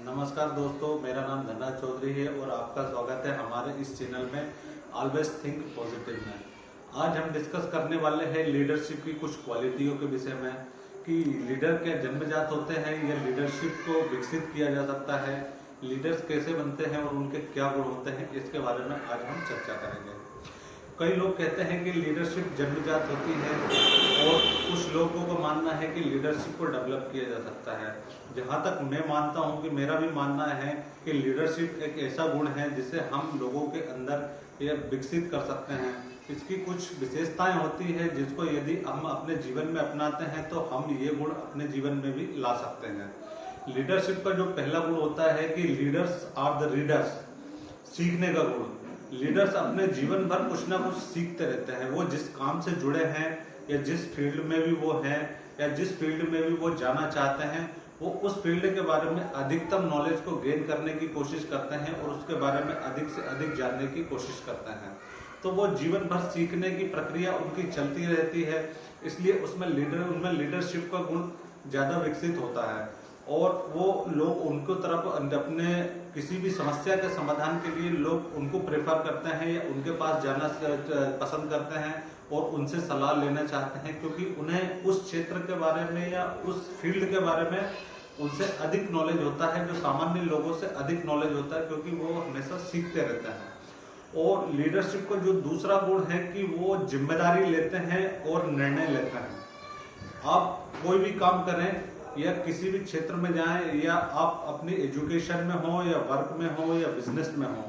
नमस्कार दोस्तों, मेरा नाम धनराज चौधरी है और आपका स्वागत है हमारे इस चैनल में ऑलवेज थिंक पॉजिटिव में। आज हम डिस्कस करने वाले हैं लीडरशिप की कुछ क्वालिटियों के विषय में कि लीडर क्या जन्मजात होते हैं या लीडरशिप को विकसित किया जा सकता है, लीडर्स कैसे बनते हैं और उनके क्या गुण होते हैं, इसके बारे में आज हम चर्चा करेंगे। कई लोग कहते हैं कि लीडरशिप जन्मजात होती है और कुछ लोगों का मानना है कि लीडरशिप को डेवलप किया जा सकता है। जहाँ तक मैं मानता हूँ कि मेरा भी मानना है कि लीडरशिप एक ऐसा गुण है जिसे हम लोगों के अंदर ये विकसित कर सकते हैं। इसकी कुछ विशेषताएं होती है जिसको यदि हम अपने जीवन में अपनाते हैं तो हम ये गुण अपने जीवन में भी ला सकते हैं। लीडरशिप का जो पहला गुण होता है कि लीडर्स आर द रीडर्स, सीखने का गुण। लीडर्स अपने जीवन भर कुछ ना कुछ सीखते रहते हैं। वो जिस काम से जुड़े हैं या जिस फील्ड में भी वो हैं या जिस फील्ड में भी वो जाना चाहते हैं, वो उस फील्ड के बारे में अधिकतम नॉलेज को गेन करने की कोशिश करते हैं और उसके बारे में अधिक से अधिक जानने की कोशिश करते हैं। तो वो जीवन भर सीखने की प्रक्रिया उनकी चलती रहती है, इसलिए उनमें लीडरशिप का गुण ज़्यादा विकसित होता है और वो लोग उनको तरफ अपने किसी भी समस्या के समाधान के लिए लोग उनको प्रेफर करते हैं या उनके पास जाना पसंद करते हैं और उनसे सलाह लेना चाहते हैं, क्योंकि उन्हें उस क्षेत्र के बारे में या उस फील्ड के बारे में उनसे अधिक नॉलेज होता है, जो सामान्य लोगों से अधिक नॉलेज होता है, क्योंकि वो हमेशा सीखते रहते हैं। और लीडरशिप का जो दूसरा गुण है कि वो जिम्मेदारी लेते हैं और निर्णय लेते हैं। आप कोई भी काम करें या किसी भी क्षेत्र में जाएं या आप अपनी एजुकेशन में हो या वर्क में हो या बिजनेस में हो,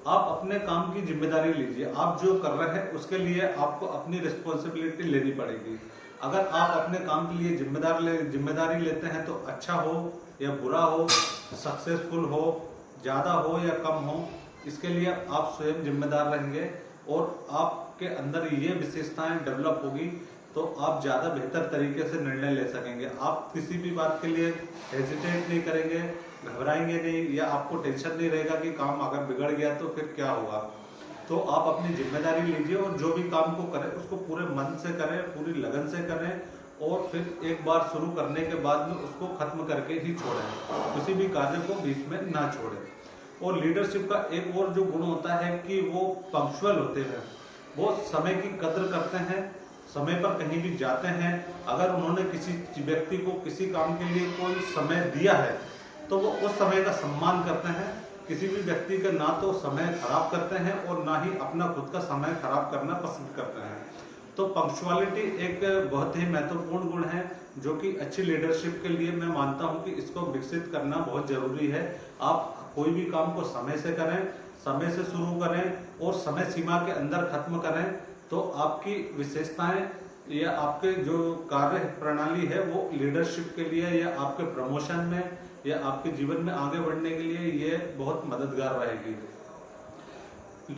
आप अपने काम की जिम्मेदारी लीजिए। आप जो कर रहे हैं उसके लिए आपको अपनी रिस्पॉन्सिबिलिटी लेनी पड़ेगी। अगर आप अपने काम के लिए जिम्मेदारी लेते हैं तो अच्छा हो या बुरा हो, सक्सेसफुल हो, ज़्यादा हो या कम हो, इसके लिए आप स्वयं जिम्मेदार रहेंगे और आपके अंदर ये विशेषताएं डेवलप होगी तो आप ज़्यादा बेहतर तरीके से निर्णय ले सकेंगे। आप किसी भी बात के लिए हेजिटेट नहीं करेंगे, घबराएंगे नहीं या आपको टेंशन नहीं रहेगा कि काम अगर बिगड़ गया तो फिर क्या होगा। तो आप अपनी जिम्मेदारी लीजिए और जो भी काम को करें उसको पूरे मन से करें, पूरी लगन से करें और फिर एक बार शुरू करने के बाद में उसको खत्म करके ही छोड़ें, किसी भी कार्य को बीच में ना छोड़ें। और लीडरशिप का एक और जो गुण होता है कि वो पंक्चुअल होते हैं, वो समय की कद्र करते हैं, समय पर कहीं भी जाते हैं। अगर उन्होंने किसी व्यक्ति को किसी काम के लिए कोई समय दिया है तो वो उस समय का सम्मान करते हैं। किसी भी व्यक्ति का ना तो समय खराब करते हैं और ना ही अपना खुद का समय खराब करना पसंद करते हैं। तो पंक्चुअलिटी एक बहुत ही महत्वपूर्ण गुण है जो कि अच्छी लीडरशिप के लिए मैं मानता हूं कि इसको विकसित करना बहुत जरूरी है। आप कोई भी काम को समय से करें, समय से शुरू करें और समय सीमा के अंदर खत्म करें, तो आपकी विशेषताएं या आपके जो कार्य प्रणाली है वो लीडरशिप के लिए या आपके प्रमोशन में या आपके जीवन में आगे बढ़ने के लिए ये बहुत मददगार रहेगी।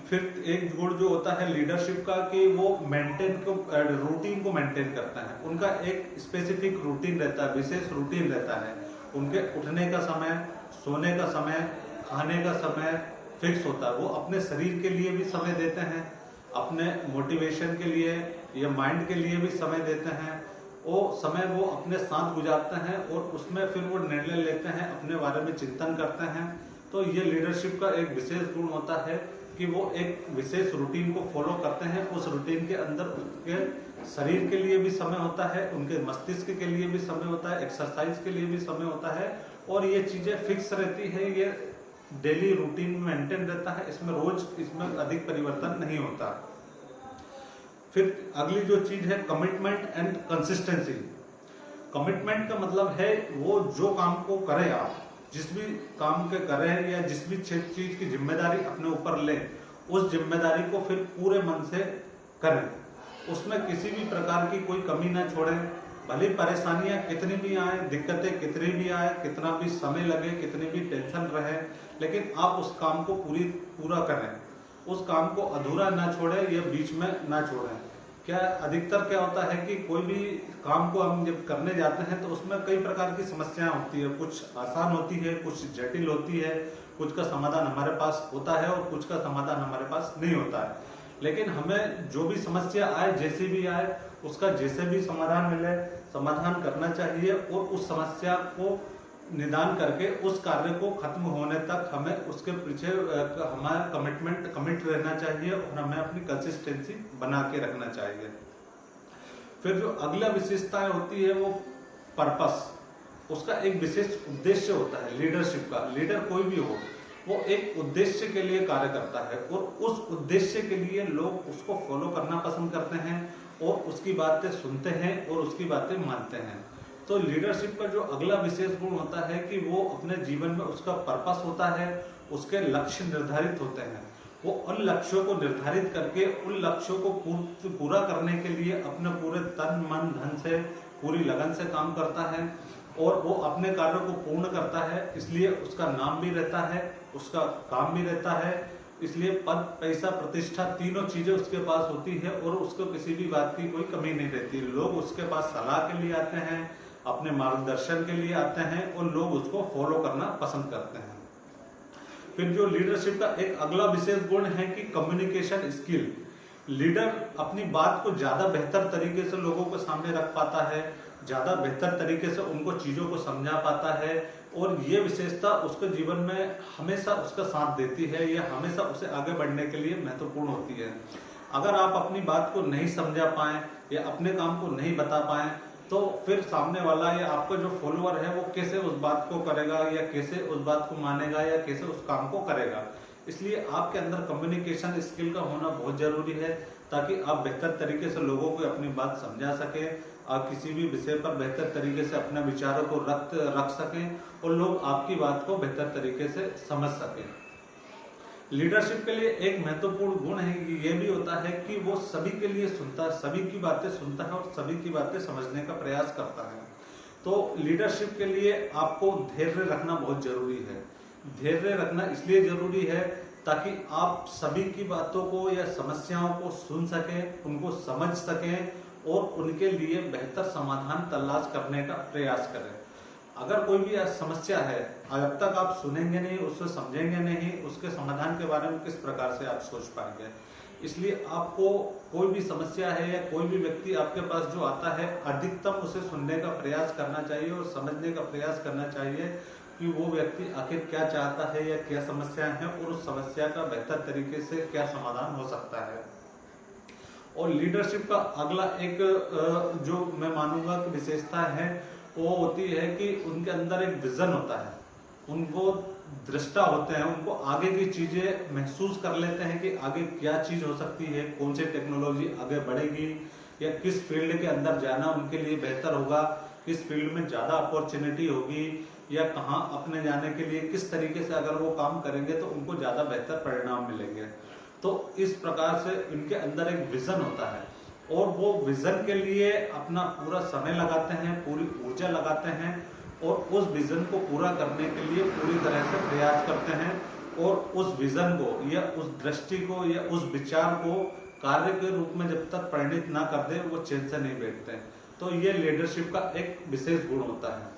फिर एक गुण जो होता है लीडरशिप का कि वो रूटीन को मेंटेन करता है। उनका एक स्पेसिफिक रूटीन रहता है, विशेष रूटीन रहता है। उनके उठने का समय, सोने का समय, खाने का समय फिक्स होता है। वो अपने शरीर के लिए भी समय देते हैं, अपने मोटिवेशन के लिए या माइंड के लिए भी समय देते हैं। वो समय वो अपने साथ गुजारते हैं और उसमें फिर वो निर्णय लेते हैं, अपने बारे में चिंतन करते हैं। तो ये लीडरशिप का एक विशेष गुण होता है कि वो एक विशेष रूटीन को फॉलो करते हैं। उस रूटीन के अंदर उनके शरीर के लिए भी समय होता है, उनके मस्तिष्क के लिए भी समय होता है, एक्सरसाइज के लिए भी समय होता है और ये चीजें फिक्स रहती है। ये डेली रूटीन मेंटेन रहता है, इसमें अधिक परिवर्तन नहीं होता। फिर अगली जो चीज है कमिटमेंट एंड कंसिस्टेंसी। कमिटमेंट का मतलब है वो जो काम को करें, आप जिस भी काम के करें या जिस भी चीज की जिम्मेदारी अपने ऊपर लें, उस जिम्मेदारी को फिर पूरे मन से करें, उसमें किसी भी प्रकार की कोई कमी ना छोड़ें। भले परेशानियां कितनी भी आए, दिक्कतें कितनी भी आए, कितना भी समय लगे, कितनी भी टेंशन रहे, लेकिन आप उस काम को पूरा करें, उस काम को अधूरा ना छोड़ें या बीच में ना छोड़ें। अधिकतर क्या होता है कि कोई भी काम को हम जब करने जाते हैं तो उसमें कई प्रकार की समस्याएं होती है, कुछ आसान होती है, कुछ जटिल होती है, कुछ का समाधान हमारे पास होता है और कुछ का समाधान हमारे पास नहीं होता है। लेकिन हमें जो भी समस्या आए, जैसी भी आए, उसका जैसे भी समाधान मिले, समाधान करना चाहिए और उस समस्या को निदान करके उस कार्य को खत्म होने तक हमें उसके पीछे हमारा कमिट रहना चाहिए और हमें अपनी कंसिस्टेंसी बना के रखना चाहिए। फिर जो अगला विशेषताएं होती है वो पर्पस, उसका एक विशेष उद्देश्य होता है लीडरशिप का। लीडर कोई भी हो वो एक उद्देश्य के लिए कार्य करता है और उस उद्देश्य के लिए लोग उसको फॉलो करना पसंद करते हैं और उसकी बातें सुनते हैं और उसकी बातें मानते हैं। तो लीडरशिप का जो अगला विशेष गुण होता है कि वो अपने जीवन में उसका पर्पस होता है, उसके लक्ष्य निर्धारित होते हैं। वो उन लक्ष्यों को निर्धारित करके उन लक्ष्यों को पूरा करने के लिए अपने पूरे तन मन धन से पूरी लगन से काम करता है और वो अपने कार्यों को पूर्ण करता है। इसलिए उसका नाम भी रहता है, उसका काम भी रहता है। इसलिए पद पैसा प्रतिष्ठा तीनों चीजें उसके पास होती है और उसको किसी भी बात की कोई कमी नहीं रहती। लोग उसके पास सलाह के लिए आते हैं, अपने मार्गदर्शन के लिए आते हैं और लोग उसको फॉलो करना पसंद करते हैं। फिर जो लीडरशिप का एक अगला विशेष गुण है कि कम्युनिकेशन स्किल। लीडर अपनी बात को ज्यादा बेहतर तरीके से लोगों को सामने रख पाता है, ज्यादा बेहतर तरीके से उनको चीजों को समझा पाता है और ये विशेषता उसके जीवन में हमेशा उसका साथ देती है या हमेशा उसे आगे बढ़ने के लिए महत्वपूर्ण होती है। अगर आप अपनी बात को नहीं समझा पाए या अपने काम को नहीं बता पाए तो फिर सामने वाला या आपका जो फॉलोअर है वो कैसे उस बात को करेगा या कैसे उस बात को मानेगा या कैसे उस काम को करेगा। इसलिए आपके अंदर कम्युनिकेशन स्किल का होना बहुत जरूरी है ताकि आप बेहतर तरीके से लोगों को अपनी बात समझा सकें, आप किसी भी विषय पर बेहतर तरीके से अपने विचारों को रख सकें और लोग आपकी बात को बेहतर तरीके से समझ सकें। लीडरशिप के लिए एक महत्वपूर्ण गुण है कि ये भी होता है कि वो सभी के लिए सुनता है, सभी की बातें सुनता है और सभी की बातें समझने का प्रयास करता है। तो लीडरशिप के लिए आपको धैर्य रखना बहुत जरूरी है। धैर्य रखना इसलिए जरूरी है ताकि आप सभी की बातों को या समस्याओं को सुन सकें, उनको समझ सकें और उनके लिए बेहतर समाधान तलाश करने का प्रयास करें। अगर कोई भी समस्या है, जब तक आप सुनेंगे नहीं, उससे समझेंगे नहीं, उसके समाधान के बारे में किस प्रकार से आप सोच पाएंगे। इसलिए आपको कोई भी समस्या है या कोई भी व्यक्ति आपके पास जो आता है, अधिकतम उसे सुनने का प्रयास करना चाहिए और समझने का प्रयास करना चाहिए कि वो व्यक्ति आखिर क्या चाहता है या क्या समस्या है और उस समस्या का बेहतर तरीके से क्या समाधान हो सकता है। और लीडरशिप का अगला एक जो मैं मानूंगा कि विशेषता है वो होती है कि उनके अंदर एक विजन होता है, उनको दृष्टा होते हैं, उनको आगे की चीजें महसूस कर लेते हैं कि आगे क्या चीज हो सकती है, कौन सी टेक्नोलॉजी आगे बढ़ेगी या किस फील्ड के अंदर जाना उनके लिए बेहतर होगा, किस फील्ड में ज्यादा अपॉर्चुनिटी होगी या कहाँ अपने जाने के लिए किस तरीके से अगर वो काम करेंगे तो उनको ज्यादा बेहतर परिणाम मिलेंगे। तो इस प्रकार से इनके अंदर एक विजन होता है और वो विजन के लिए अपना पूरा समय लगाते हैं, पूरी ऊर्जा लगाते हैं और उस विजन को पूरा करने के लिए पूरी तरह से प्रयास करते हैं और उस विजन को या उस दृष्टि को या उस विचार को कार्य के रूप में जब तक परिणित ना कर दे वो चैन से नहीं बैठते। तो ये लीडरशिप का एक विशेष गुण होता है।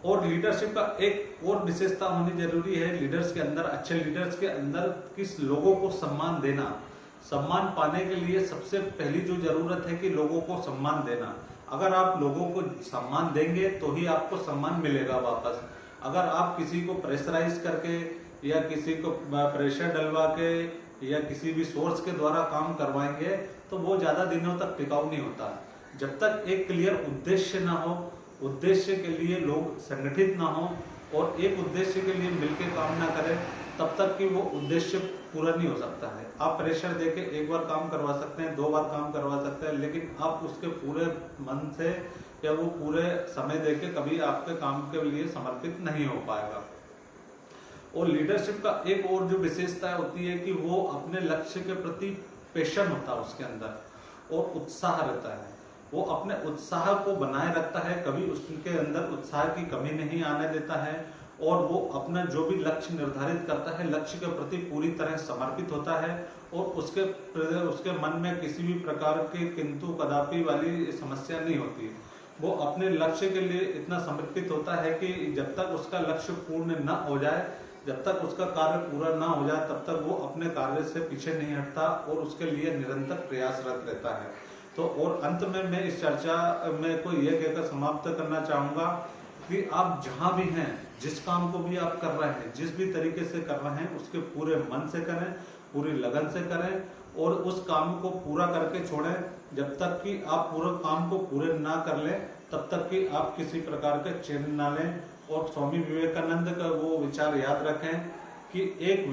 और लीडरशिप का एक और विशेषता होनी जरूरी है लीडर्स के अंदर, अच्छे लीडर्स के अंदर, किस लोगों को सम्मान देना। सम्मान पाने के लिए सबसे पहली जो जरूरत है कि लोगों को सम्मान देना। अगर आप लोगों को सम्मान देंगे तो ही आपको सम्मान मिलेगा वापस। अगर आप किसी को प्रेशराइज करके या किसी को प्रेशर डलवा के या किसी भी सोर्स के द्वारा काम करवाएंगे तो वो ज्यादा दिनों तक टिकाऊ नहीं होता। जब तक एक क्लियर उद्देश्य ना हो, उद्देश्य के लिए लोग संगठित ना हो और एक उद्देश्य के लिए मिलकर काम ना करें, तब तक कि वो उद्देश्य पूरा नहीं हो सकता है। आप प्रेशर देके एक बार काम करवा सकते हैं, 2 बार काम करवा सकते हैं, लेकिन आप उसके पूरे मन से या वो पूरे समय देके कभी आपके काम के लिए समर्पित नहीं हो पाएगा। और लीडरशिप का एक और जो विशेषता होती है कि वो अपने लक्ष्य के प्रति पैशन होता है उसके अंदर और उत्साह रहता है। वो अपने उत्साह को बनाए रखता है, कभी उसके अंदर उत्साह की कमी नहीं आने देता है और वो अपना जो भी लक्ष्य निर्धारित करता है, लक्ष्य के प्रति पूरी तरह समर्पित होता है और उसके मन में किसी भी प्रकार के किंतु कदापि वाली समस्या नहीं होती। वो अपने लक्ष्य के लिए इतना समर्पित होता है कि जब तक उसका लक्ष्य पूर्ण न हो जाए, जब तक उसका कार्य पूरा ना हो जाए, तब तक वो अपने कार्य से पीछे नहीं हटता और उसके लिए निरंतर प्रयासरत रहता है। तो और अंत में मैं इस चर्चा में को यह कहकर समाप्त करना चाहूंगा कि आप जहां भी हैं, जिस काम को भी आप कर रहे हैं, जिस भी तरीके से कर रहे हैं, उसके पूरे मन से करें, पूरी लगन से करें और उस काम को पूरा करके छोड़ें। जब तक कि आप पूरे काम को पूरे ना कर लें, तब तक कि आप किसी प्रकार का चैन ना लें। और स्वामी विवेकानंद का वो विचार याद रखें कि एक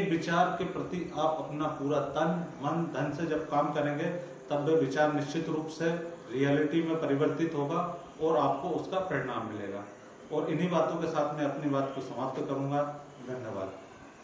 विचार के प्रति आप अपना पूरा तन मन धन से जब काम करेंगे, तब वह विचार निश्चित रूप से रियलिटी में परिवर्तित होगा और आपको उसका परिणाम मिलेगा। और इन्हीं बातों के साथ मैं अपनी बात को समाप्त करूंगा। धन्यवाद।